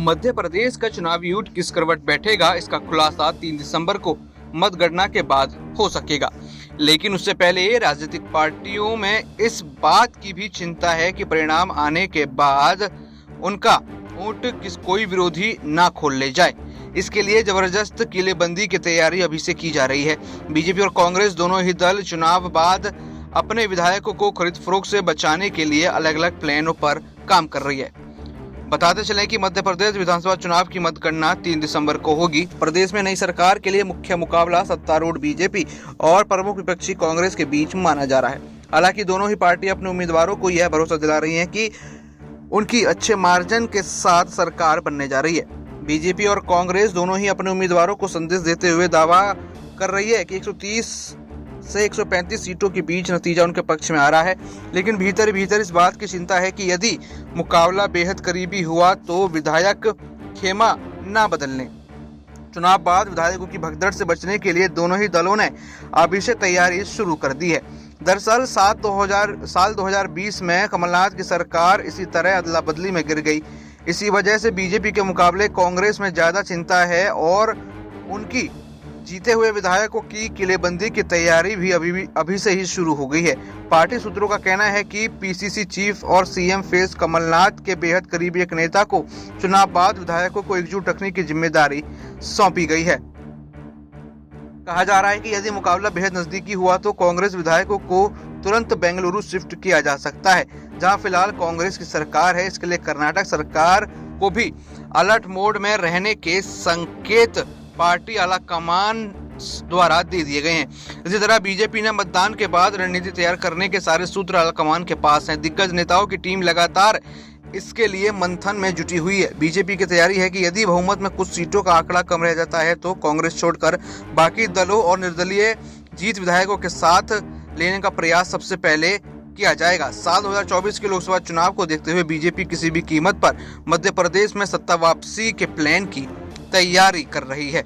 मध्य प्रदेश का चुनावी ऊंट किस करवट बैठेगा, इसका खुलासा 3 दिसंबर को मतगणना के बाद हो सकेगा। लेकिन उससे पहले राजनीतिक पार्टियों में इस बात की भी चिंता है कि परिणाम आने के बाद उनका ऊंट कोई विरोधी ना खोल ले जाए। इसके लिए जबरदस्त किलेबंदी की तैयारी अभी से की जा रही है। बीजेपी और कांग्रेस दोनों ही दल चुनाव बाद अपने विधायकों को खरीद फरोख्त से बचाने के लिए अलग अलग प्लानों पर काम कर रही है। बताते चलें कि मध्य प्रदेश विधानसभा चुनाव की मतगणना 3 दिसंबर को होगी। प्रदेश में नई सरकार के लिए मुख्य मुकाबला सत्तारूढ़ बीजेपी और प्रमुख विपक्षी कांग्रेस के बीच माना जा रहा है। हालांकि दोनों ही पार्टी अपने उम्मीदवारों को यह भरोसा दिला रही हैं कि उनकी अच्छे मार्जिन के साथ सरकार बनने जा रही है। बीजेपी और कांग्रेस दोनों ही अपने उम्मीदवारों को संदेश देते हुए दावा कर रही है कि 130 से 135 सीटों के बीच नतीजा उनके पक्ष में आ रहा है। लेकिन भीतर भीतर इस बात की चिंता है कि यदि मुकाबला बेहद करीबी हुआ तो विधायक खेमा ना बदल लें। चुनाव बाद विधायकों की भगदड़ से बचने के लिए दोनों ही दलों ने अभी से तैयारी शुरू कर दी है। दरअसल साल 2020 में कमलनाथ की सरकार इसी तरह अदला बदली में गिर गई। इसी वजह से बीजेपी के मुकाबले कांग्रेस में ज्यादा चिंता है और उनकी जीते हुए विधायकों की किलेबंदी की तैयारी भी अभी से ही शुरू हो गई है। पार्टी सूत्रों का कहना है कि पीसीसी चीफ और सीएम फेस कमलनाथ के बेहद करीबी एक नेता को चुनाव बाद विधायकों को एकजुट रखने की जिम्मेदारी सौंपी गई है। कहा जा रहा है कि यदि मुकाबला बेहद नजदीकी हुआ तो कांग्रेस विधायकों को तुरंत बेंगलुरु शिफ्ट किया जा सकता है, जहां फिलहाल कांग्रेस की सरकार है। इसके लिए कर्नाटक सरकार को भी अलर्ट मोड में रहने के संकेत पार्टी आलाकमान द्वारा दे दिए गए हैं। इसी तरह बीजेपी ने मतदान के बाद रणनीति तैयार करने के सारे सूत्र आलाकमान के पास हैं। दिग्गज नेताओं की टीम लगातार इसके लिए मंथन में जुटी हुई है। बीजेपी की तैयारी है कि यदि बहुमत में कुछ सीटों का आंकड़ा कम रह जाता है तो कांग्रेस छोड़कर बाकी दलों और निर्दलीय जीत विधायकों के साथ लेने का प्रयास सबसे पहले किया जाएगा। साल 2024 के लोकसभा चुनाव को देखते हुए बीजेपी किसी भी कीमत पर मध्य प्रदेश में सत्ता वापसी के प्लान की तैयारी कर रही है।